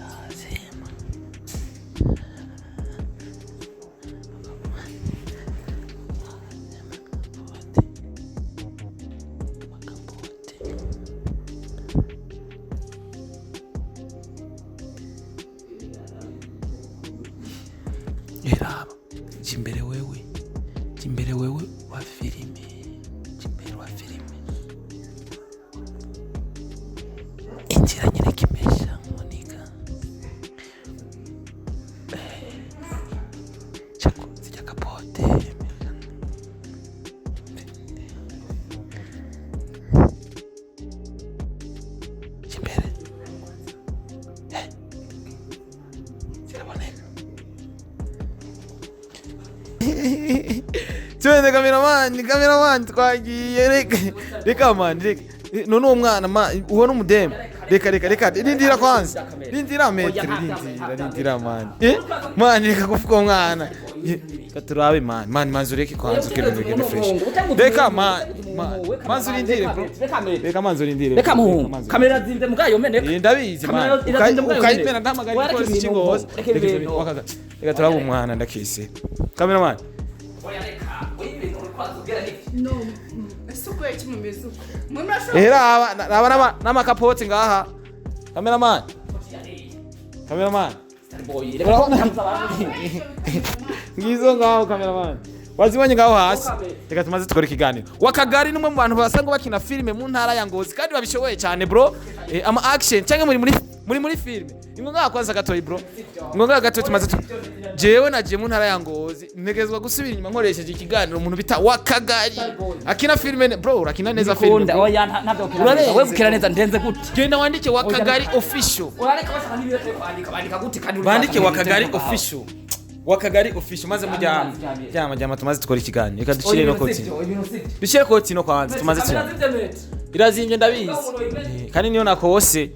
yazema. Era jimbere wewe wa filime, jimbere wa filime. Injira nyine kimesha Monica. Chako sija kapote. Jimbere. Twende cameraman twagiye reka man reka none uwo mwana uwo n'umudeme reka rindira kwanza rindira metero rindira man man reka kuvuga umwana katurabe man manzureke kwanza ukirindire fresh reka man manzurindire bro reka manzurindire reka mu kamera zinde mugayo meneka ndabizi man ukayimena ndamagara ko singoza reka turabe umwana ndakise cameraman no isuko ekimumeze uko era aba namakapoti ngaha cameraman ngizo ngaho cameraman wazibonye ngaho hasi reka tumaze tukora ikiganiro wakagari numwe mu bantu basanga bakina filime mu ntara ya Ngozi kandi babishoboye cyane bro ama action cyangwa muri filime ingonga kwanza gatoyi bro ingonga gatoyi tumaze jewe nagiye mu ntara ya Ngozi ntegezwa gusubira inyuma nkoresheje ikiganiro umuntu bita wakagari akina filime bro urakina neza filime oya ntabyo wewe ukira neza ndenze gute genda wandike wakagari official urareka bashaka nibiyo bandika gute kandi bandike wakagari official maze mujyama tumaze tukora ikiganiro reka dushire no kwanza tumaze irazimbye ndabizi kandi niyo nakose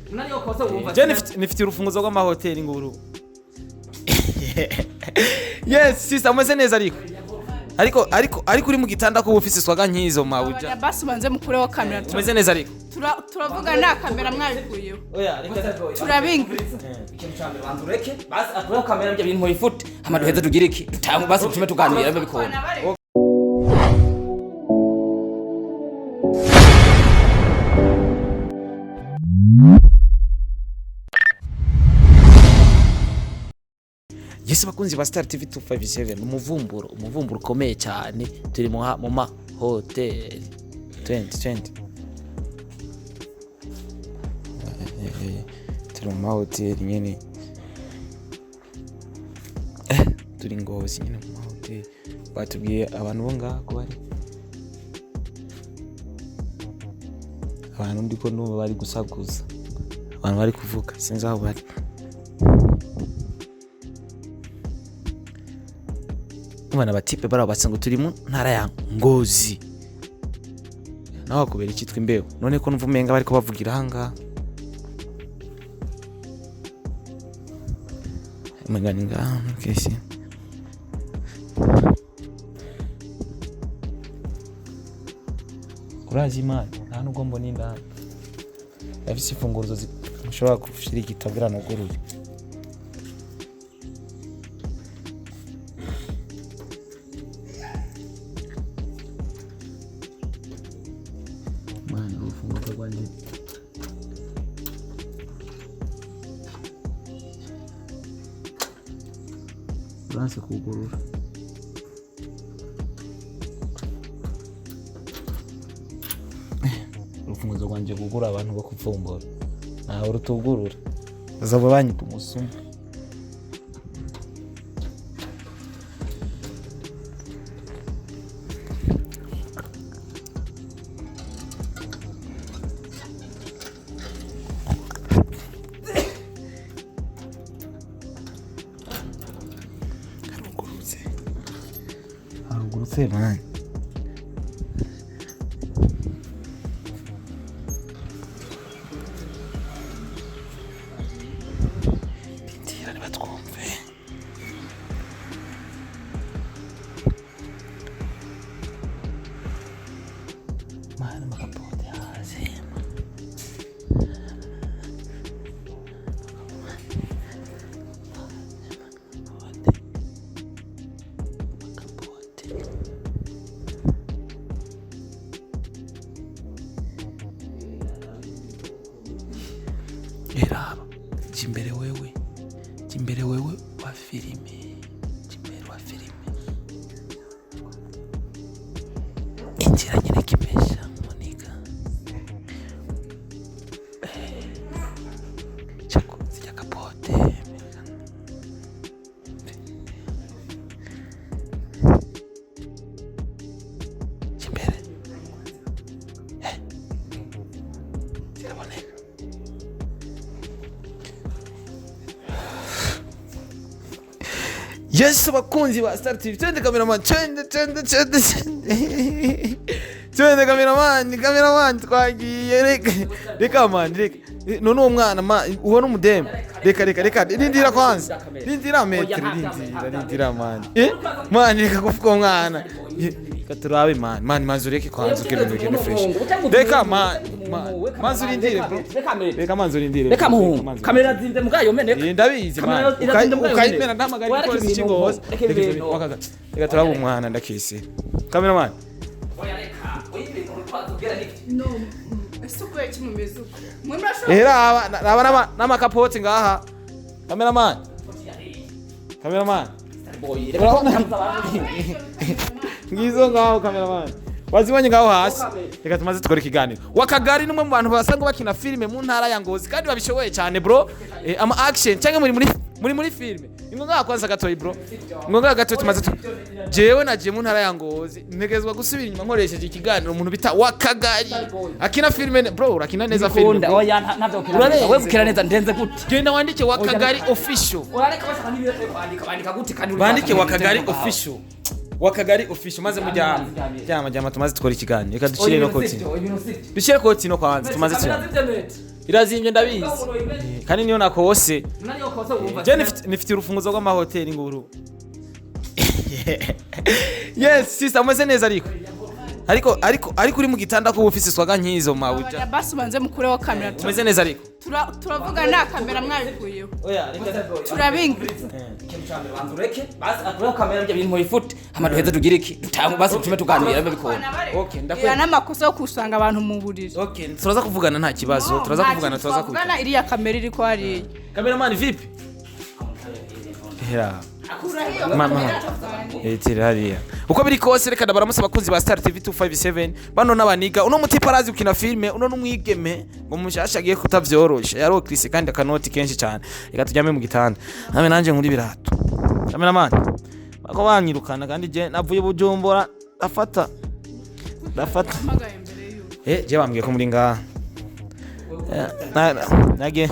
je nifite urufunguzo rw'amahoteli nguru yes sister umeze neza ariko uri mu gitanda ko ufise swaga nkizo mawuja basi banze mukure wa kamera umeze neza ariko turavuga na kamera mwabikuyeho oya reka turabinga ikintu cyambere bandureke basi akure kamera bya bintu ifute amaduheza tugire iki tutamu basi tume tuganira babikora Yesi bakunzi ba Star TV 257 umuvumburo ukomeye cyane turi mu ma hotel 20 turi mu ma hotel nyene turi Ngozi nyene mu ma hotel batubwiye abantu bo ngaha ko bari abantu ndiko no bari gusaguza abantu bari kuvuga sinzi aho bari umwana batipe barabatse ngo turi mu ntara ya Ngozi naho kubera ikitwa imbeho none ko numva umenga bari ko bavugira hanga maganinga kesi urazi imana nta nubwo mbona indani afise ifunguro zishobora gushira igitabira no gururi mana ufunguka kwanje uranse kugurura urufunguzo rwanje kugura abantu bakuvumbura nawe rutugurura bazaba banyita umusuma harugurutse man Jimbere wewe wa filime. Jimbere wa filime. Injira nyine kimesha Monica. Chako sija kapote. Jimbere. Sira Monica. Yes, bakunzi ba Star TV. Twende cameraman, twende cameraman twagiye reka man reka none uwo mwana ubona umudeme reka rindira kwanza rindira metero rindira man man reka kuvuga umwana Nturabe man manzureke kwanza ukirindire fresh reka man manzurindire bro reka manzurindire reka muhungu kamera zinde mugayo meneka ndabizi man ukayimena ndamagari ko singoza reka turabe umwana ndakise cameraman raba n'amakapoti ngaha cameraman ngizo ngaho cameraman wazibonye ngaho hasi reka tumaze tukora ikiganiro wakagari numwe mu bantu basanga bakina filime mu ntara ya Ngozi kandi babishoboye cyane bro ama action cyangwa muri filime ingonga kwanza gatoyi bro ingonga gatoyi tumaze jewe nagiye mu ntara ya Ngozi ntegezwa gusubira inyuma nkoresheje ikiganiro umuntu bita wakagari akina filime bro urakina neza filime oya ntavyo ukira wewe ukira neza ndenze gute genda wandike wakagari official urareka bashaka nibiyo bandika gute kandi bandike wakagari official wakagari official maze mujyama tumaze tukora ikiganiro reka dushire no koti dushire koti no kwanza tumaze cyane irazimye ndabizi kandi niyo nakose je nifite urufunguzo rw'amahoteli nguru yes sister ameze neza ariko uri mu gitanda ko ufise swaga nkizo mawuja basi banze mukure wa kamera umeze neza ariko turavuga nta kamera mwabikuyeho oya reka turabinga cyane bandureke basi akura kamera bya bintu ifute amaduheza tugira iki tutamu basi tume tuganira mbikona okay ndakwe ya namakosa yo kusanga abantu mu buriri okay turaza kuvugana nta kibazo turaza kuvugana iriya kamera iri ko hari cameraman vipi hera mama hariya uko biri kose reka ndabaramutse abakunzi ba Star TV 257 bano n'abaniga uno mutipa arazi ukina filme uno n'umwigeme ngo mushashagiye kutavyorosha yaro Chris kandi akanoti kenshi cyane reka tujyame mu gitanda name nanje nkuri birato cameraman bako banyirukana kandi je navuye Bujumbura afata je bambwiye ko muri ngaha nage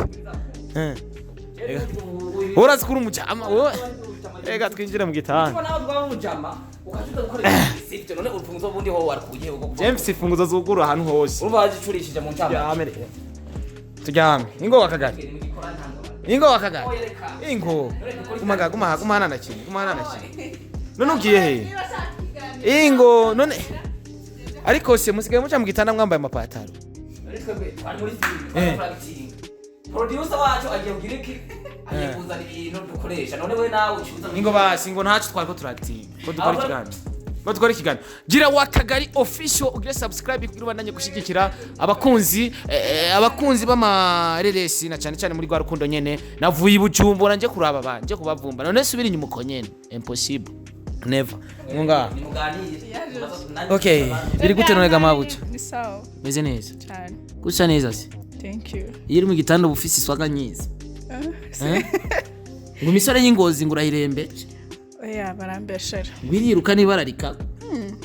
urazi kuri umujama wowe ega twinjire mu gitanda James ifunguzo zuguru ahantu hose ubazicurishije mu ncama tujyame ingo wakagari kumahana na kintu none ugiye he ingo none ariko se musigaye muca mu gitanda mwambaye amapataro producer wacu agiye kugira iki agiye kuzana ibintu dukoresha none we nawe ucuza ingo basi ingo ntacu twari turacting ko dukora ikiganiro gira wakagari official ugire subscribe kugira ubandanye gushigikira abakunzi b'amareresi na cyane muri gwa rukundo nyene navuye Bujumbura nje kuraba banje kubavumba none subira inyuma uko nyene impossible never ngunga okay biri gute none gamabuca ni sawa meze neza cyane gusa neza se thank you yiri mu gitanda bufisi swaga nyiza ngo misore y'ingozi ngurahirembe oya barambeshera biriruka nibararika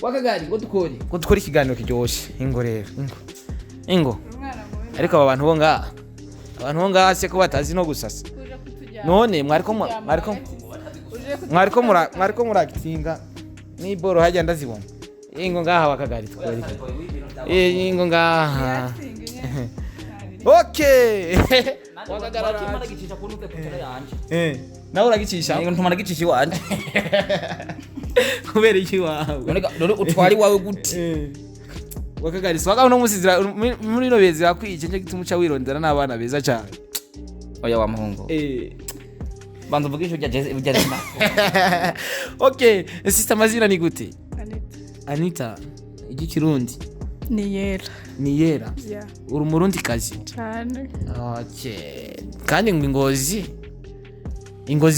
wakagari ngo dukore ikiganiro kiryoshe ingo rero ingo ariko aba bantu bo ngaha se ko batazi no gusasa none mwariko muragitinga ni boro hajya ndazibona ingo ngaha wakagari tukore ingo ngaha okay wakagara kimara gicisha ku nute kutera yanje nawe uragicisha ngo ntumara gicisha iwanje kubera iki wawe none utwari wawe gute wakagari swaga uno musizira muri no bezira kwije nje gitumuca wirondera n'abana beza cyane oya wa muhungu banzo vugisho bya rema okay sister mazina ni gute Anita igikirundi ni yera uri umurundi kazi cyane okay kandi ngo ingozi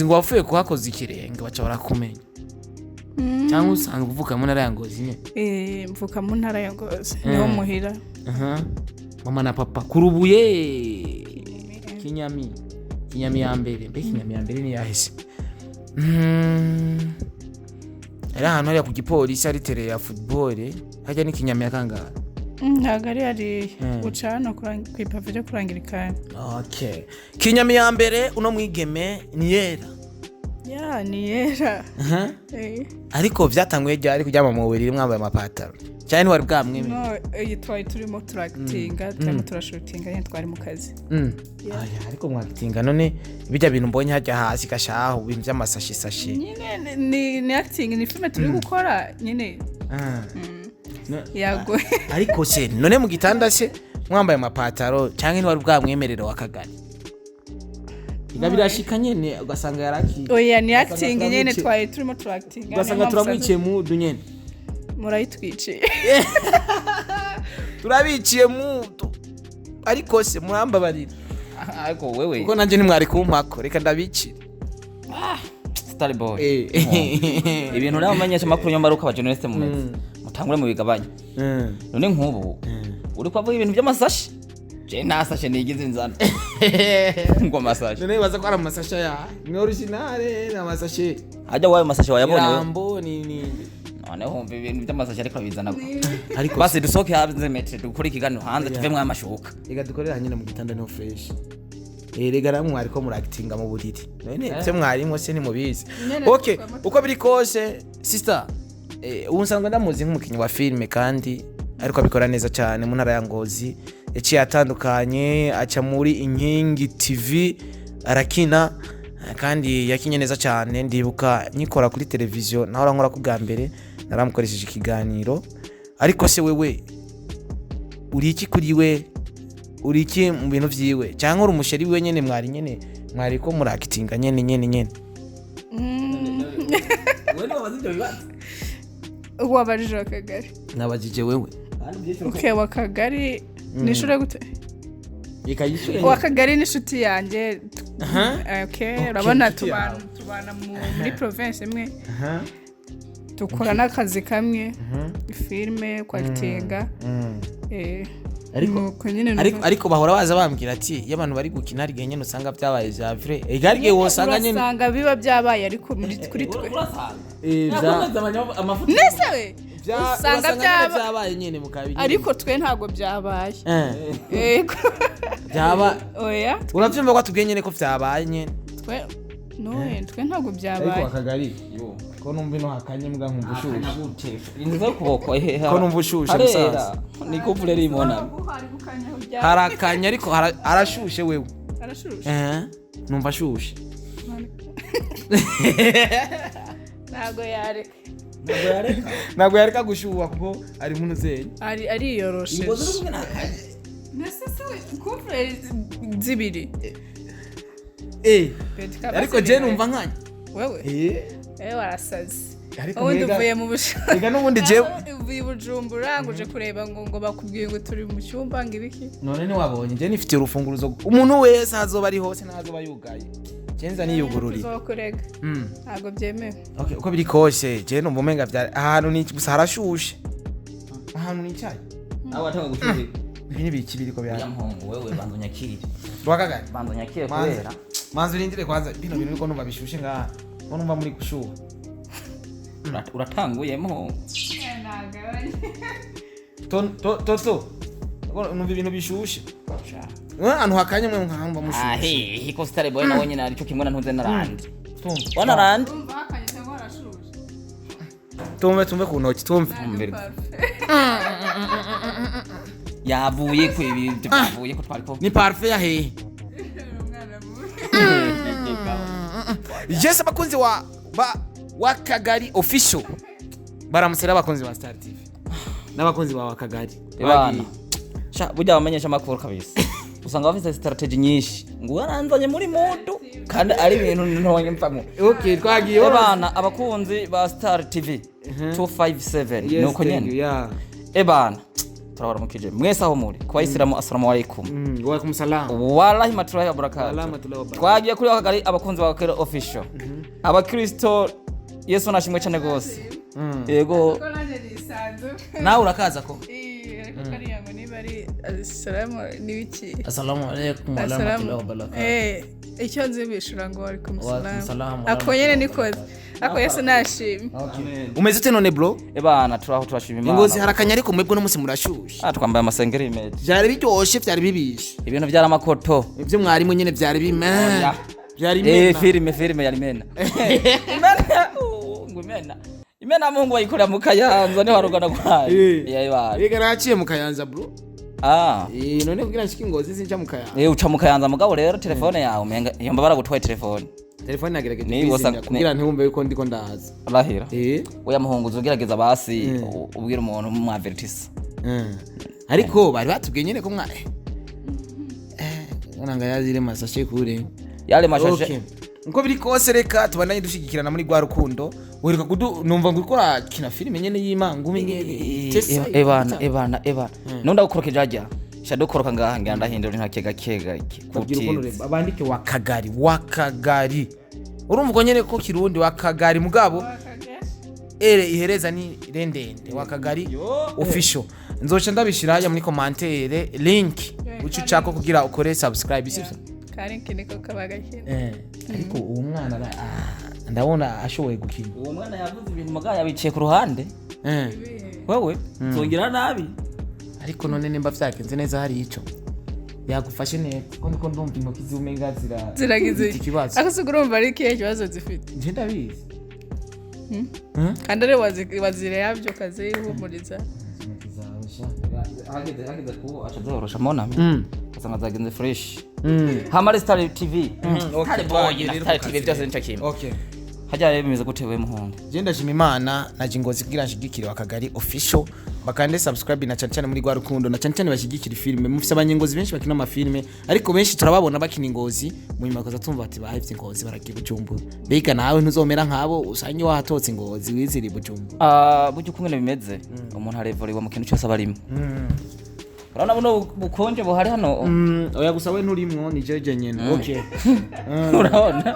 ngo wapfuye kuhakoza ikirenge baca barakumenya cyangwa usanga uvuka mu ntara ya Ngozi nyine mvuka mu ntara ya Ngozi niho muhira mama na papa kurubuye Kinyami ya mbere mbe Kinyami ya mbere ni yahise ari ahantu hariya ku gipolisi ari tere ya football hajya ni Kinyami ya kangahe ntabwo ari ucana kwipave ryo kurangirikana. Okay, Kinyami ya mbere uno mwigeme ni yera ni yera ariko byatanguye ryari kujyama mu buriri mwambaye amapataro cyane wari bwamweme twari turimo turagitinga turashutinga nyine twari mu kazi ariko mwagitinga none bijya bintu mbonye hajya hasi gashaho ibintu by'amasashi nyine ni acting ni filme turi gukora nyine yago ariko se none mu gitanda se mwambaye amapataro cyangwa wari bwamwemerera wakagari birashika nyene ugasanga yaraki ni acting nyene twari turimo turactinga ugasanga turamwiciye mu nyene murayitwiciye turabiciye mu ariko se murambabarira ariko wewe uko nanje ntimwari kumpako reka ndabicire Star boy ibintu rero amenyesha makuru nyamaruka aba journalist mu mezi mutangure mu bigabanya none nk'ubu uri kwavuga ibintu by'amasashi je nasashe nigize inzana ngo amasashi none baza ko ari amasashi ya ni original na amasashi hajya wayo amasashi wayabonye Rambo ni none humva ibintu by'amasashi ariko bizana ariko basi dusoke hanze metre dukora ikiganiro hanze tuvemwe amashuka rega dukorera nyine mu gitanda no fresh rega ramwe ariko muri actinga mu buriri none se mwarimo se ni mubizi. Okay, uko biri kose sister unsanga ndamuzi nk'umukinyi wa filme kandi ariko abikora neza cyane mu ntara ya Ngozi yaciye atandukanye aca muri Inkingi TV arakina kandi yakinye neza cyane ndibuka nyikora kuri televiziyo naho nkora ku bwa mbere naramukoresheje ikiganiro ariko se wewe uri iki kuri we uri iki mu bintu vyiwe cyangwa uri umusheri we nyene mwari ko muri actinga nyene wewe wabazije bibaza wabajije akagari nabajije wewe okay wakagari nishure gute ikayishure wakagari ni shuti yanjye okay urabona tubana muri province imwe dukora n'akazi kamwe filme kwakitinga ariko bahora baza bambwira ati y'abantu bari gukina ari nyene usanga byabaye ja vrai egarige wosanga nyene usanga biba byabaye ariko kuri twe nesewe usanga byabaye nyene mukabi ariko twe ntago byabaye yego byaba oya uravyumva ko tubwiye nyene ko byabaye nyene twe ntago byabaye ariko akagari ko numva ino hakanye mbwa nkumva ushushe inzo kuboko ko numva ushushe musaza niko vure rimona harakanya ariko arashushe wewe arashushe numva ashushe ntago yareka gushuha kuko ari muntu zeye ari yoroshe couple zibiri ariko je numva nkanya wewe warasaze ubundi uvuye mu bushaka ega n'ubundi je uvuye Bujumbura nguje kureba ngo bakubwiye ngo turi mu cyumba ngibiki none ni wabonye je nifite urufunguruzo umuntu wese azoba ari hose nazoba yugaye Jenza ni yugururi uzokorega ntago byemewe. Okay, uko biri kose je numva umenga bya ahantu ni gusa harashushe ahantu ni cyayi aho atanga gushushe ibintu biki biriko bya yamhongo wewe banzo nyakiri rwakagari banzo nyakire kubera manzo urindire kwanza bino bintu biko numva bishushe ngaha ko numva muri gushuha uratanguyemo to numva ibintu bishushe ahantu hakanye mwe nkamba mushushe hiko Star boy nawe nyina aricyo kimwe na ntuze narandi wana randi tumve ku ntoki tumve yavuye ku ibi byavuye ko twari ko ni parfait ya he Jesse bakunzi wa Kagari official baramusera abakunzi ba Star TV n'abakunzi ba Kagari bana burya bamenyesha makuru kabisa usanga bafite strategy nyinshi ngo waranzanye muri modo kandi ari ibintu ntonye mpamwe. Okay, twagiye bana abakunzi ba Star TV 257 nuko nyene bana turabaramukije mwese aho muri ku bayisilamu assalamu alaikum wa alaikum salam wallahi matulahi wa barakatuh twagiye kuri Akagari abakunzi ba Kero official abakristo Yesu nashimwe cyane gose yego nawe urakaza ko assalamu alaikum wa rahmatullahi wa barakatuh icyo nzi bishura ngo alaikum salam ako nyene nikoze ako Yesu nashimye umeze ute none bro ebana turaho turashima Imana Ngozi harakanya ariko mwebwe no musi murashusha twambaye amasengeri imeze byari biryoshe byari bibishe ibintu byara makoto ibyo mwarimu nyene byari bimena byari mena filime yari mena imena mungu wayikorera mu Kayanza ni warugana kwayo yega naciye mu Kayanza bro none kugira nshiki Ngozi sinja mu Kayanza uca mu Kayanza mugabo rero telefone yawe umenga iyo mbabara gutwaye telefone nagerageje kugira ntibumve yuko ndiko ndaza arahira oya muhunguzi ugerageza basi ubwira umuntu mu avertise ariko bari batubwiye nyene ko mwa nanga yazire masashe kure yale mashashe nko biri kose reka tubandanye dushigikirana muri gwa rukundo uheruka numva ngo ukora kina filime nyene y'Imana umenye ebana nunda gukoroke jajya shado koroka ngaha nganda hindura ntakega kuti abandike wakagari urumva ko nyene ko kirundi wakagari mugabo ihereza ni rendende wakagari official nzoca ndabishira haya muri commentaire link ucu chako kugira ukore subscribe sivyo karinki niko kabagakina ariko uwo mwana ndabona ashoboye gukina uwo mwana yavuze ibintu magaya yabiciye ku ruhande wewe zongera nabi ariko none nimba vyakenze neza hari ico yagufashe neza ko ndiko ndumva intoki ziumenga ziragize ikibazo akasugura urumva ari kihe kibazo zifite nje ndabizi kandi ari wazire yabyo kaze ihumuriza hageze ko acazorosha mona kasanga zagenze fresh hamari Star TV Star TV byose nicakimwe hajya rero bimeze gutewe muhondo je ndashima Imana naje Ngozi kugira nshigikire Akagari official bakande subscribe na cyane muri gwa rukundo na cyane bashigikira filime mufise abanyengozi benshi bakina amafilime ariko benshi turababona bakina Ngozi mu nyuma kaza tumva ati bahivye Ngozi baragiye Bujumbura bega nawe ntuzomera nkabo usanye wahatotse Ngozi wiziri Bujumbura buryo kumwe bimeze umuntu arevoriwa mu kintu cyose abarimo urabona buno bukonje buhari hano oya gusa we nturimwo ni jeje nyene urabona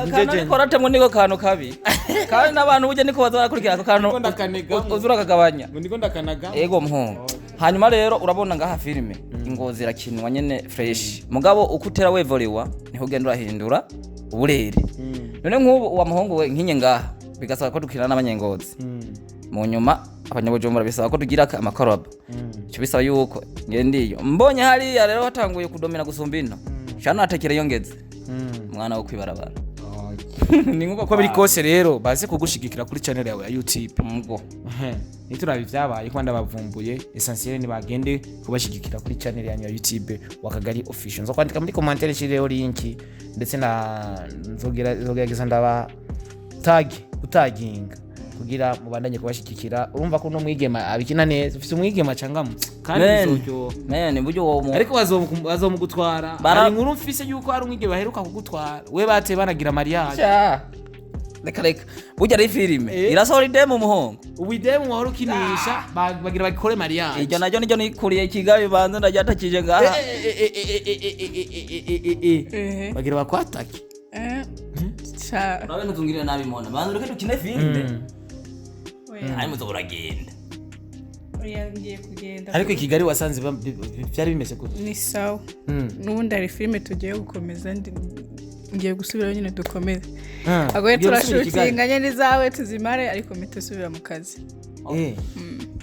njeje koratemwe niko kantu kabi kandi nabantu buje niko bazarakurikira ako kantu uzura kagabanya ndiko ndakanaga ego muhungu hanyuma rero urabona ngaha filime Ngozi irakinwa nyene fresh mugabo ukutera wevoriwa niho ugenda urahindura uburere none nk'ubu uwa muhungu we nkinye ngaha bigasaba ko dukirana n'abanyengozi mu nyuma abanyabujumbura bisaba ko tugira amakoroba cyo bisaba yuko ngendiyo mbonye hariya rero watanguye kudomina gusumbina cyane atekere yongeze mwana wo kwibarabara ni nguko ko biri kose rero baze kugushigikira kuri channel yawe ya YouTube ngo niturabi vyabaye kwanda bavumbuye essentiel ni bagende kubashigikira kuri channel yanyu ya YouTube Wakagari official nzo kwandika muri commentaire chireo link ndetse na nzogerageza ndaba utaginga kugira mubandanye kubashikikira urumva ko no mwigema abikina neza ufite umwigema cangamutse kandi bizojyo buryo wo ariko bazomugutwara ari nkuru mfise yuko hari umwigema baheruka kugutwara we bate banagira mariage reka burya ari filime irasohora idemu muhongo ubu idemu wahora ukinisha bagira bakore mariage iryo naryo niryo nikuriye Kigali banze ndajyatakije ngaha bagira bakwatake urabe ntuzungirire nabi mona banze ureke dukine filime hanyuma uzoragenda ngiye kugenda ariko Kigali wasanze byari bimeze gute ni sawa n'ubundi ari filime tugiye gukomeza ngiye gusubira nyine dukomeze agoye turashutinga nyene zawe tuzimare ariko mitusubira mu kazi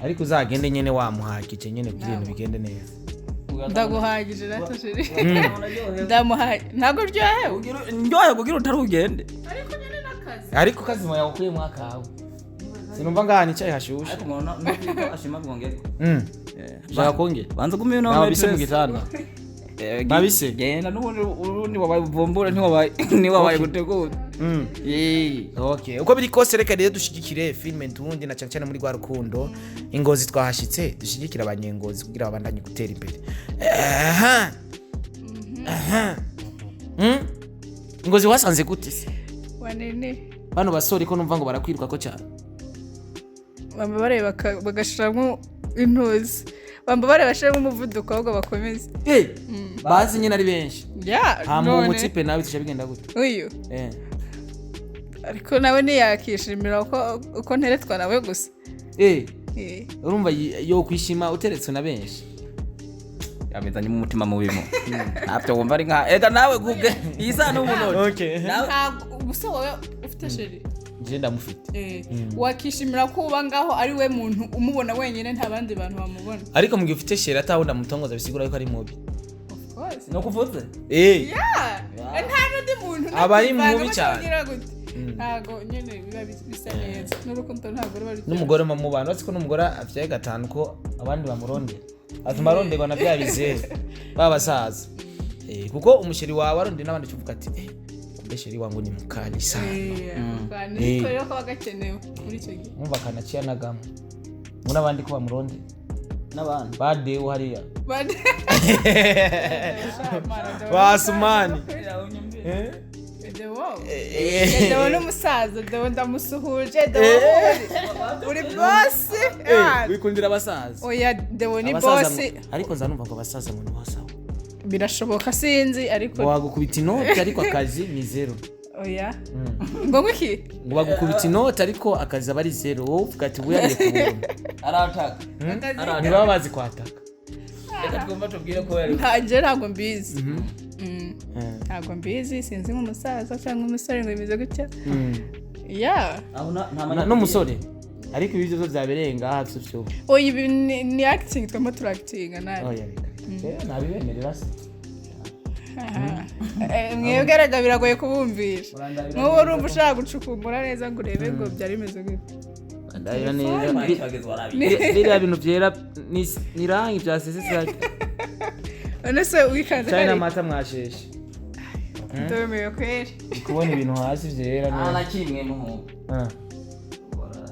ariko uzagende nyene wamuhagije nyene kugira ibintu bigende neza ndaguhagije natashiri ndamuhaye ntago ryohe kugira utari ugende ariko nyene nakazi ariko kazi moya ukuye mwaka wawe sinumva ngani cyayi hashusha ariko umuntu nuko ashima bwongere shaka konge banza gumye no bise Mugitanda babise genda n'ubundi wabaye Avumbure ntiwabaye gutegura okay uko biri kose reka rero dushigikire filme ntundi na cyane muri gwa rukundo Ngozi twahashitse dushigikira abanyengozi kugira babandanye gutera imbere Ngozi wasanze gute se wanene bano basore ko numva ngo barakwiruka ko cyane bamba bareba bagashiramo intuzi bamba bareba bashiramo umuvuduko ahubwo bakomeze bazi nyine ari benshi none umutipe nawe tisha bigenda gute uyu ariko nawe ntiyakishimira uko nteretwa nawe gusa urumva yo kwishima uteretswe na benshi yamezanye mu mutima mubimo afite wumva ari nka ega nawe guge isa n'umunoti nawe gusa wowe ufite sheri nje ndamufite wakishimira ko uba ngaho ari we muntu umubona wenyine nta bandi bantu bamubona ariko mugihe ufite sheri atahunda mutongoza bisigura yuko ari mubi of course no kuvuze nta n'undi muntu aba ari mubi cyane ntago nyene biba bisa neza n'urukundo ntago ruba n'umugore mu bantu batse ko n'umugore afite gatanu ko abandi bamurondera atuma aronderwa na bya bizere babasaza kuko umusheri wawe aronde n'abandi cyuvuga ati umusheri wangu ni mukani sana niko rero ko bagakenewe muri icyo gihe umva kanaciya nagamo n'abandi ko bamurondera n'abandi badewe hariya basumani Dewo n'umusaza Dewo ndamusuhuje Dewo uri boss wikundira abasaza oya Dewo ni boss ariko nzanumva ngo abasaza mu nwasawa birashoboka sinzi ariko wagukubita inoti ariko akazi ni zero oya ngo ngiki ngo bagukubita inoti ariko akazi aba ari zero wowe uvuga ati buyariye kubona arataka ntibaba bazi kwataka reka twumva tubwire ko yari ntabwo mbizi ntabwo mbizi sinzi nk'umusaza cyangwa umusore ngo bimeze gutya n'umusore ariko ibi byo byabereye ngaha byo oya ibi ni acting twemo turactinga nabi nabibemerera se mwebwe biragoye kubumvisha nk'ubu urumva ushaka gucukumbura neza ngo urebe ngo byari bimeze gutya biriya bintu byera ni rangi bya sesesake none se wikanze cyane n'amata mwasheshe ndomeye kweri kubona ibintu hasi byera na kimwe muhungu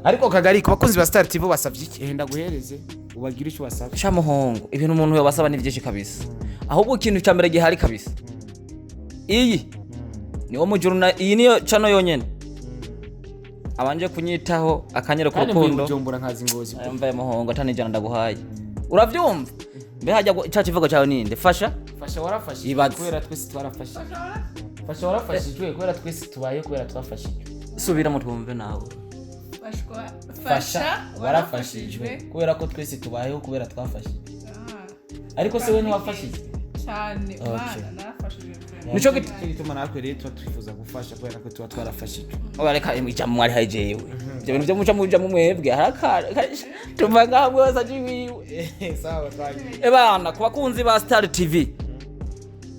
ariko kagari ku bakunzi ba Star TV basavye iki henda guhereze ubagira icyo basavye sha muhungu ibintu umuntu yabasaba ni byinshi kabisa ahubwo ikintu cyambere gihari kabisa iyi niwo mujuruna iyi niyo chano yonyene abanje kunyitaho akanyero ku rukundo ujombura nkazi ngozi mbaye muhungu atanijana ndaguhaye uravyumva mbe hajya cya kivugo cyawe ninde fasha warafashije kubera twese twarafashije fasha warafashije kubera twese tubaye kubera twafashije subira mu twumve nawe fasha warafashijwe kubera ko twese tubayeho kubera twafashije ariko se we ntiwafashije cyane umwana narafashije nico gituma natwe rero tuba twifuza gufasha kubera ko tuba twarafashije obareka imwijya mu mwari hajewe ibyo bintu byo muca mu mwebwe harakara tuva ngaho wose ajiwiwe sawa twagiye ebana ku bakunzi ba Star TV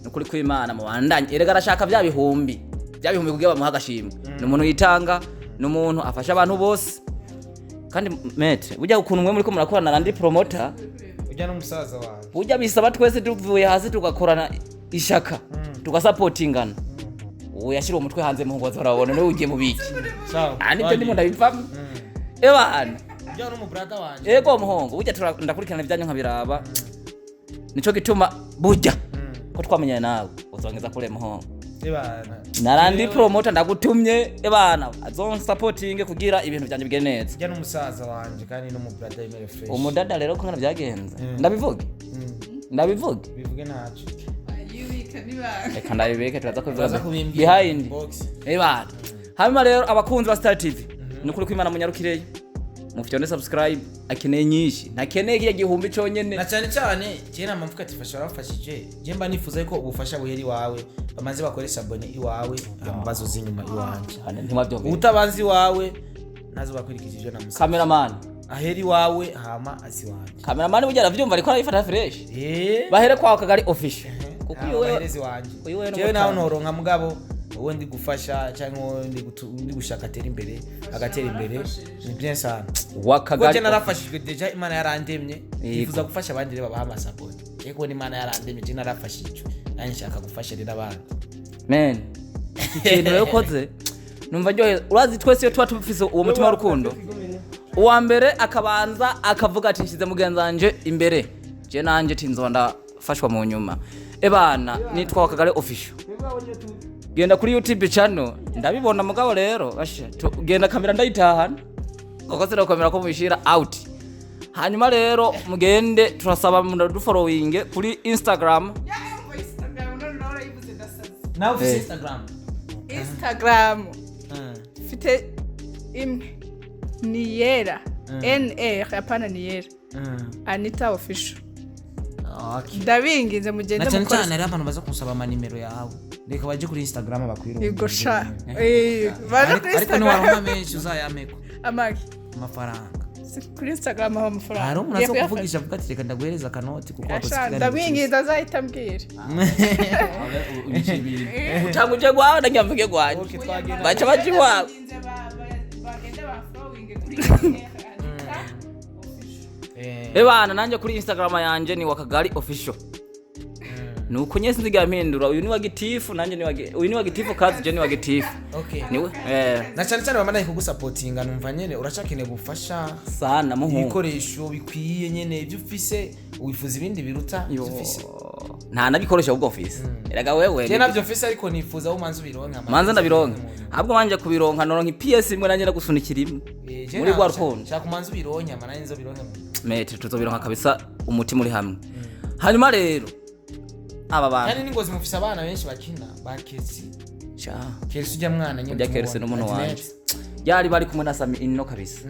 nukuri kw'Imana mu bandanye erega arashaka bya bihumbi kugira bamuha agashimwe ni umuntu yitanga ni umuntu afasha abantu bose kandi metre bujya ukuntu mwe muri ko murakorana na ndi promoter ujya n'umusaza wawe ujya bisaba twese tuvuye hasi tugakorana ishaka tugasupportingana uyashira umutwe hanze mu ngozo urabona no ugiye mu biki sawa ani byo ndimo ndabivamo ebana ujya no mu brother wanje ego muhongo ujya ndakurikirana ibyanyu nkabiraba nico gituma bujya ko twamenyana nawe uzongeza kure muhongo ebana narandi promoter ndagutumye ebana azon supporting kugira ibintu byanje bigene neza ujya n'umusaza wanje kandi no mu brother Emile Fresh umudada rero ko ngana byagenze ndabivuge bivuge nacu reka ndabibeke turaza kubivuga behind ebana hanyuma rero abakunzi ba Star TV nukuri kw'Imana munyarukireye mufite subscribe akeneye nyinshi nakeneye igihe gihumbi cyonyene na cyane cyera mpamvuka ati fasha warafashije je mba nifuza ko ubufasha buheri wawe bamaze bakoresha abone iwawe ambazo zinyuma iwanje hane ntimwabyombe utabanzi wawe nazo bakurikije na musa cameraman aheri wawe hama azi wanje cameraman bujya avyumva ariko arayifata fresh bahere kwa kagari official kuko yohereze wanje jewe naho ntoronka mugabo wowe ndi gufasha cyangwa ndi gushaka atera imbere agatera imbere ni bien sana wakagari narafashijwe deja Imana yarandemye yifuza gufasha abandi reba baha support yego Imana yarandemye je narafashijwe nanye nshaka gufasha rero abandi men ikintu rero koze numva ryo urazi twese yo tuba tufise uwo mutima w'urukundo uwa mbere akabanza akavuga ati nshize mugenzanje imbere je nanje tinzonda fashwa mu nyuma ebana nitwa wakagari official genda kuri YouTube channel ndabibona mugabo rero basha genda kamera ndayitahana koko sirakomera ko mubishira out. Hanyuma rero mugende turasaba dufollowing kuri Instagram. Now ufite Instagram fite imwe ni yera NR hapana ni yera Anita official. Okay. Ndabinginze mugende mukora. Cyane ari abantu baza kunsaba ama nimero yawe. Reka baje kuri Instagram bakwiru. Yego sha. Baje kuri Instagram. Ariko niwaroma menshi uzayameko. Amaki. Amafaranga. Kuri Instagram aho amafaranga. Hari umuntu azokuvugisha avuga ati reka ndaguhereza kanoti kuko wakoze. Ndabinginze azahita mbwira. Utanguje gwawe ndanyamvuge gwaje. Bacha baji wawe. Bagende ba following kuri Ebana nanje kuri Instagram yanje ni wakagari official. Nuko nyese nziga mpindura uyu ni wagitifu nanje ni uyu ni wagitifu kazi je ni wagitifu. Okay. Niwe na cyane cyane bamana kugusupportinga numva nyene uracakene gufasha sana muhungu. Ibikoresho bikwiye nyene ibyo ufise wifuza ibindi biruta ibyo ufise. Nta nabikoresho ubwo office. Eraga wewe. Je navyo office ariko nifuza aho manzi bironka. Manza ndabironka. Ahubwo manje kubironka noronka PS imwe nanje nagusunikira imwe. Muri gwa rukundo. Shaka manzi bironka mana nzo bironka. Mete tuzobironka kabisa umutima uri hamwe. Hanyuma rero aba bana. Yani ningozi mufise abana benshi bakina bakesi. Cha. Kesi ujya mwana nyine. Ujya kesi n'umuntu wanje. Yari bari kumwe na Sami ino kabisa.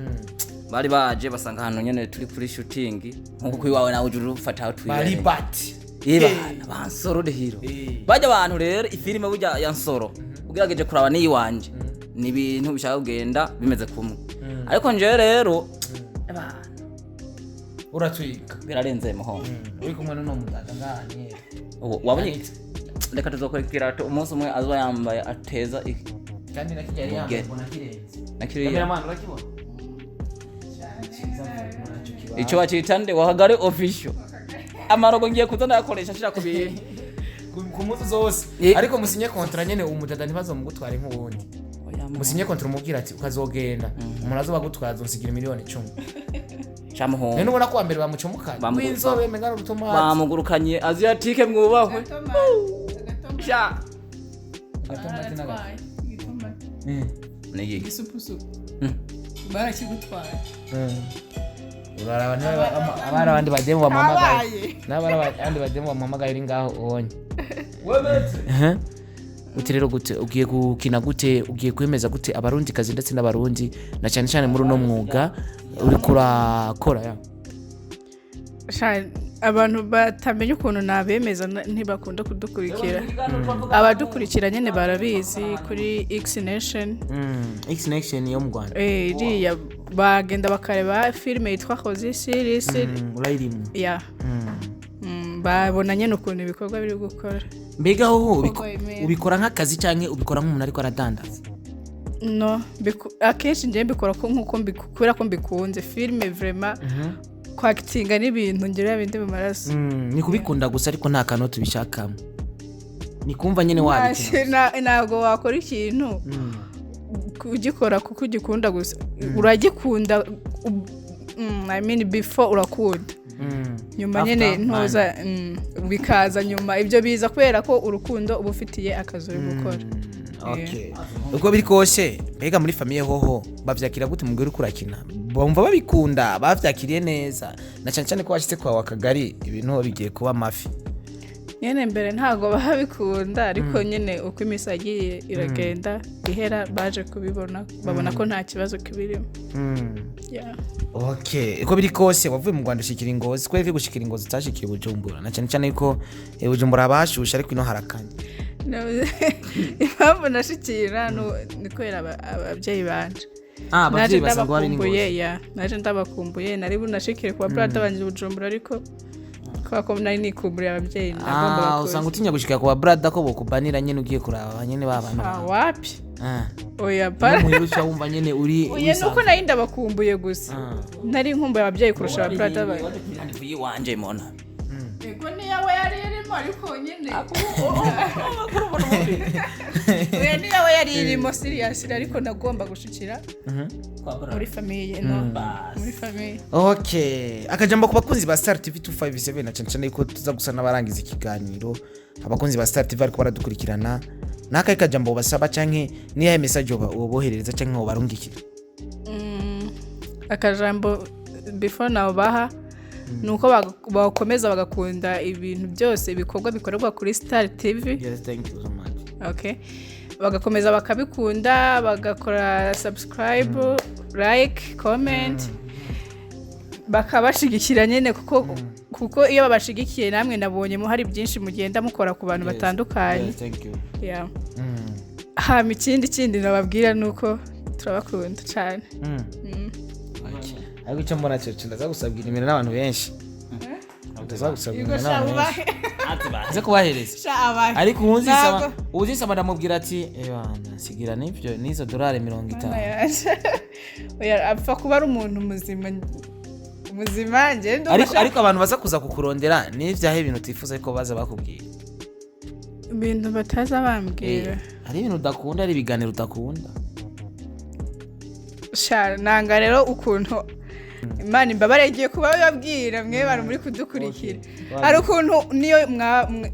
Bari baje basanga hano nyene turi kuri shooting nkuko kwiwawe nawe uje ufata aho twiwe. Bari bati. Eba bansoro de hero. Bajya abantu rero ifilime burya ya nsoro. Ugerageje kuraba ni wanje. Ni ibintu bishaka kugenda bimeze kumwe. Ariko nje rero eba uratwika birarenze muho. Uri kumwe no mudada nganye. Wabonye reka tuzokorera umunsi umwe azo yambaye ateza iki. Kandi nakijari yambaye mbona kirenze. Nakiriye. Cameraman urakibona? Ico wacitande wahagare official. Amarogo ngiye kuzana yakoresha shira kubiye. Ku munsi zose. Ariko musinye contrat nyene umudada ntibazo mugutwara nk'ubundi. Musinye contrat umubwira ati ukazogenda. Umuntu azoba gutwaza unsigira miliyoni 10. Chamuho. Nene ubona ko ambere bamucomukana. Winzobe mengana rutuma. Bamugurukanye Asiatique mwubahwe. Sha. Gatomati naga. Nigi. Gisupusu. Barakigutwara. Uraraba abana abandi bademu bamamagaye. N'abana abandi bademu bamamagaye uri ngaho onye. Webete. Uti rero gute ugiye gukina gute ugiye kwemeza gute abarundi kazi ndetse n'abarundi na cyane cyane muri no mwuga uri kurakora ya. Abantu batamenya ukuntu nabemeza ntibakunda kudukurikira. Abadukurikira nyene barabizi kuri X Nation. X Nation yo mu Rwanda. Iriya bagenda bakareba filime yitwa Kozi series. Urayirimo. Ya. Babona nyene ukuntu ibikorwa biri gukora. Mbega ho ubikora nk'akazi cyangwa ubikora nk'umuntu ariko aradandaza? No, akenshi ngiye mbikora ko nkuko mbikora ko mbikunze filime vraiment. Kwakitinga n'ibintu ngira bindi mu maraso. Ni kubikunda gusa ariko nta kanoti bishakamo. Ni kumva nyene wabikina. Ntabwo wakora ikintu ugikora kuko ugikunda gusa. Uragikunda I mean before urakunda. Nyuma nyene ntoza bikaza nyuma ibyo biza kubera ko urukundo ubufitiye akazi uri gukora. Okay. Uko biri kose mbega muri famille hoho bavyakira gute mugore kurakina? Bumva babikunda bavyakiriye neza. Na cyane cyane ko washitse kwa wakagari ibintu bigiye kuba mafi. Nyene mbere ntago babikunda ariko nyene uko imisagiye iragenda ihera baje kubibona babona ko nta kibazo kibirimo. Yeah. Okay, uko biri kose wavuye mu Rwanda ushikira ingozi kweve gushikira ingozi utashikiye Bujumbura na cyane cyane ko Bujumbura abashusha ariko ino harakanye. Impamvu nashikira ni kwera ababyeyi banje. Ababyeyi basangwa ari n'ingozi. Naje ndabakumbuye nari bunashikire kwa brother banje Bujumbura ariko ko nari nikumburiye ababyeyi nagomba usanga utinya gushika kwa brother ko bokubanira nyene ugiye kuraba nyene babana. Wapi? Oya pa. Muhirusha wumva nyene uri. Oya nuko nari ndabakumbuye gusa. Nari nkumbuye ababyeyi kurusha aba brother banje. Ndi wanje mona. Ego ni yawe yari irimo ariko nyene. Oya ni yawe yari irimo serious ariko nagomba gushikira. Muri famille no. Muri famille. Okay. Akajambo kubakunzi ba Star TV 257 na cyane ko tuza gusana barangiza ikiganiro. Abakunzi ba Star TV ariko baradukurikirana. Naka kajambo basaba canke ni ya message oboherereza canke obarungikira. akajambo before nawe baha nuko bakomeza bagakunda ibintu byose bikorwa bikorerwa kuri Star TV. Yes, thank you so much. Okay, bagakomeza bakabikunda, bagakora subscribe, like, comment, bakabashigikira nyene kuko iyo babashigikiye namwe nabonye mu hari byinshi mugenda mukora ku bantu batandukanye. Yes, thank you. Yeah. Hama ikindi nababwira nuko turabakunda cyane. Ariko icyo mbona cyo ndaza gusabwira imere n'abantu benshi. Ndaza gusabwira n'abantu benshi. Ze kubahereza. Ariko uzisaba ndamubwira ati bana sigira n'ibyo nizo dolari 50. Oya apfa kuba ari umuntu muzima nje ariko abantu baza kuza kukurondera n'ivyahe ibintu utifuza ko baza bakubwira. Ibintu bataza bambwira. Hari ibintu udakunda, ari ibiganiro udakunda. Nanga rero ukuntu Imana imbabare igiye kuba yabwira mwe bari muri kudukurikira. Hari ukuntu niyo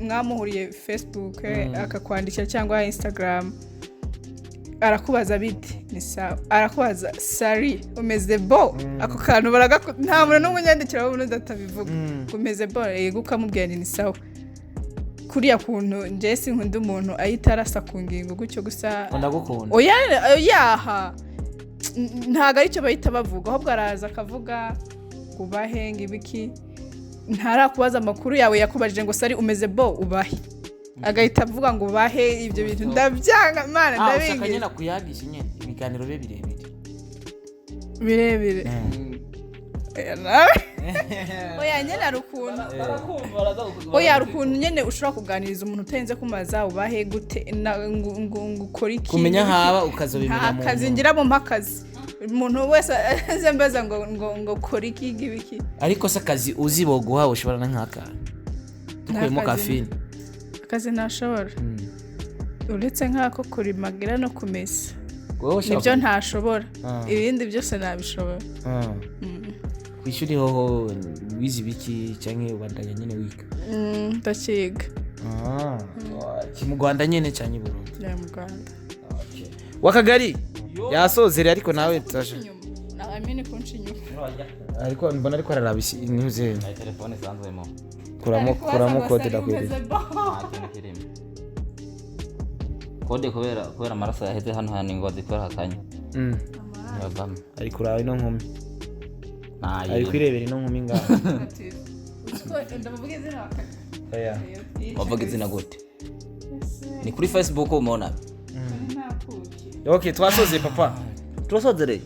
mwamuhuriye Facebook akakwandikira cyangwa Instagram arakubaza bite ni sawa, arakubaza sari umeze bo, ako kantu nta muntu n'umunyandikira w'umuntu udatabivuga umeze bo, yego ukamubwira ni sawa. Kuriya kuntu nje sinkunda umuntu ayitarasa ku ngingo gutyo gusa ndagukunda. Yaha ntago ari cyo bahita bavuga, ahubwo araza akavuga kubahe ngibiki, ntarakubaza amakuru yawe yakubajije ngo sari umeze bo ubahe, agahita avuga ngo bahe ibyo bintu ndabyanga Mana ndabingi. Ushaka nyina kuyagisha nyine ibiganiro birebire. Oya nyene arukuntu oya arukuntu nyene ushobora kuganiriza umuntu utenze kumaza ubahe gute ngo ukora iki kumenya haba ukazobimenya mu akazi ngira mu mpakazi umuntu wese azembaza ngo kora iki gibiki. Ariko se akazi uziboguha ushobora na nkaka tukuyemo kafini akazi ntashobora uretse nkako kurimagira no kumesa nibyo ntashobora, ibindi byose nabishobora. Kwishuri hoho wizi biki cyangwa ubandanya nyene wika? Ndakiga. Mu Rwanda nyene cyangwa i Burundi? Ya mu Rwanda. Okay. Wakagari yasozere ariko nawe tutasha. Na amene kunshi nyuma. Ariko mbona ariko ararabisi niuze. Na telefone zanzwemo. Kuramo code dakwiriza. Kode kubera amaraso yaheze hano hani NGOZI kora hakanya. Yavamo. Ariko urawe no nkumi. Ari kwirebera ino nkumi ngaho. Ndavuga izina wakati. Oya. Wavuga izina gute? Ni kuri Facebook umona. Okay, twasoze papa. Turasozere.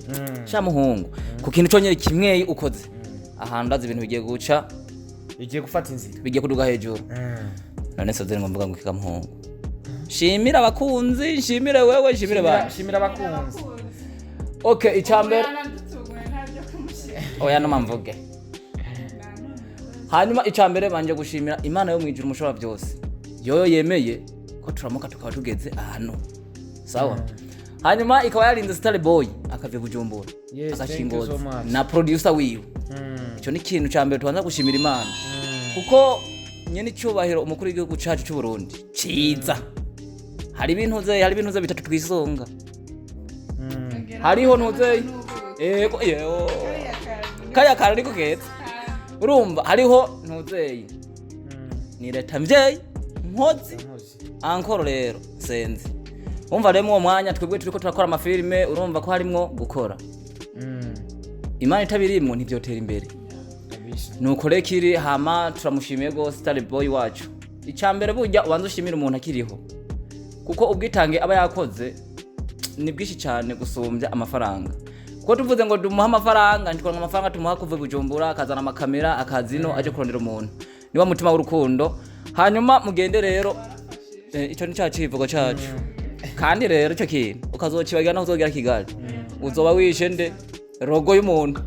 Sha muhungu. Ku kintu cyo nyeri kimwe ukoze. Ahantu ndazi ibintu bigiye guca. Bigiye gufata inzira. Bigiye kuduga hejuru. None sozere ngo mvuga ngo kika muhungu. Shimira abakunzi, shimira wewe, shimira ba. Shimira abakunzi. Okay, icyambere. Oya no mamvuge. Hanyuma icyambere banje gushimira Imana yo mwijuru mushobora byose. Yoyo yemeye ko turamuka tukaba tugeze ahantu. Sawa. Hanyuma ikaba yarinze Star Boy akave Bujumbura. Agashingoza na producer wiwe. Icyo ni ikintu cyambere tubanza gushimira Imana. Kuko nyene cyubahiro umukuru w'igihugu cyacu cy'u Burundi. Ciza. Hari ibintu bitatu twisonga. Hariho ntuze yego kaya karari kugeza urumva hariho ntuzeye ni leta mvyeyi nkozi ankoro rero senze umva remo uwo mwanya twebwe turiko turakora amafilme urumva ko harimwo gukora Imana itabirimo ntivyotera imbere nuko rekiri hama turamushimiye go Star Boy wacu icambere burya ubanza ushimira umuntu akiriho kuko ubwitange aba yakoze ni bwishi cyane gusumbya amafaranga. Ko tuvuze ngo dumuha amafaranga ndikora amafaranga tumuha kuva Bujumbura akazana amakamera akazino aje kurondera umuntu niwa mutima w'urukundo. Hanyuma mugende rero ico ni cyacivugo cyacu kandi rero cyo kintu ukazocibagira naho uzogera Kigali uzoba wishe nde rogo y'umuntu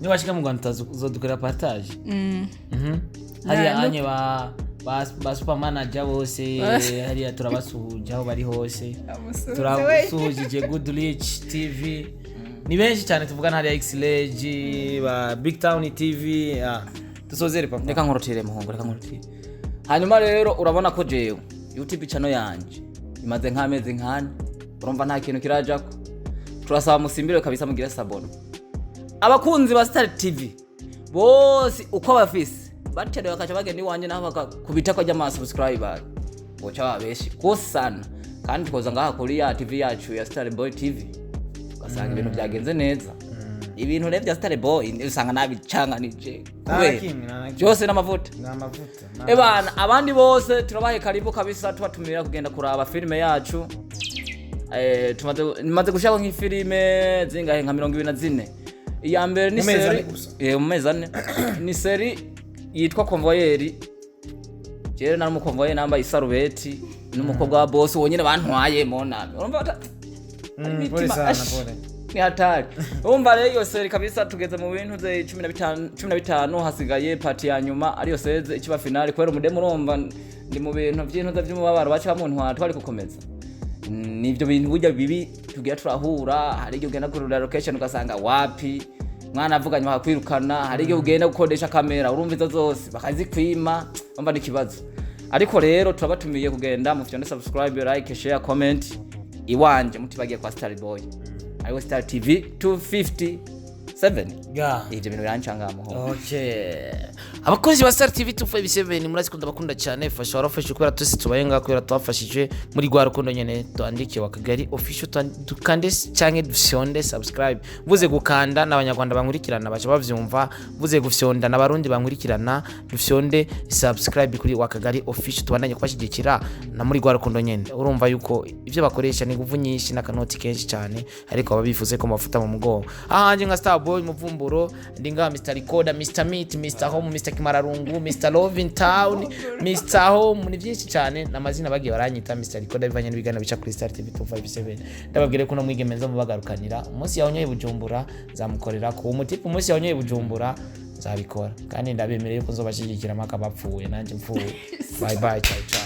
ni washika mu Rwanda uzodukora partage. Hari anye ba super manager bose hariya turabasuhuje aho bari hose turabasuhuje Good Rich TV ni benshi cyane tuvugana hariya X-Lege ba Big Town TV tusozere papa reka nkorotire muhungu reka nkorotire. Hanyuma rero urabona ko jewe YouTube channel yanje imaze nk'amezi nkane urumva nta kintu kirajako turasaba musimbire kabisa mugire sabona abakunzi ba Star TV bose uko bafise baterewe akaca bagenda iwanje naho bakakubita ko jya subscriber bocha babeshi kosana kandi twoza ngaha kuri ya TV yacu ya Star Boy TV ugasanga ibintu byagenze neza ibintu rero bya Star Boy usanga nabicanganije byose n'amavuta ebana abandi bose turabahe karibu kabisa tubatumira kugenda kuraba filime yacu tumaze gushaka nk'ifilime zingahe nka 24 iya mbere ni seri umezane ni seri yitwa Konvoyeri jere na umukonvoyeri namba isarubeti n'umukobwa wa boss wonyene bantwaye mu nami urumva ni hatari umva rero iyo seri kabisa tugeze mu bintu ze 15 hasigaye party ya nyuma ariyo seze ikiba finale kwera umudemo urumva ndi mu bintu by'intuza by'umubabaro bacha mu ntwa twari gukomeza nivyo bintu burya bibi tugiye turahura hari igihe ugenda kuri location ugasanga wapi mwana avuganye bakakwirukana hari igihe ugenda gukodesha kamera urumva izo zose bakazikwima umva n'ikibazo ariko rero turabatumiye kugenda mu fyonde subscribe like share comment iwanje mutibagiye kwa Star Boy I was Star TV 257 ivyo bintu birancanga amuho abakozi ba Star TV 257 murazikunda bakunda cyane fasha warafashe kubera tusi tubayenga kubera twafashije muri gwa rukundo nyene twandike wa Kagari official dukande canke dufyonde subscribe vuze gukanda n'abanyarwanda bankurikirana baje bavyumva vuze gufyonda n'abarundi bankurikirana dufyonde subscribe kuri wa Kagari official tubandanye kubashigikira na muri gwa rukundo nyene urumva yuko ivyo bakoresha ni guvu nyinshi n'akanoti kenshi cyane ariko ababifuze ko mafuta mu mugongo ahanje nka Star Boy muvumburo ndinga Mr Recorder Mr Meat Mr Home Mr Kimararungu Mr Love in Town Mr Home ni byinshi cyane namazina bagiye baranyita Mr Recorder bivanye n'ibigana bica kuri Star TV 257 ndababwire ko no mwigemenza mu bagarukanira umunsi yawonye Bujumbura zamukorera ko umutipe umunsi yawonye Bujumbura zabikora kandi ndabemereye ko nzobashigikira maka bapfuye nanje mfuye bye bye ciao ciao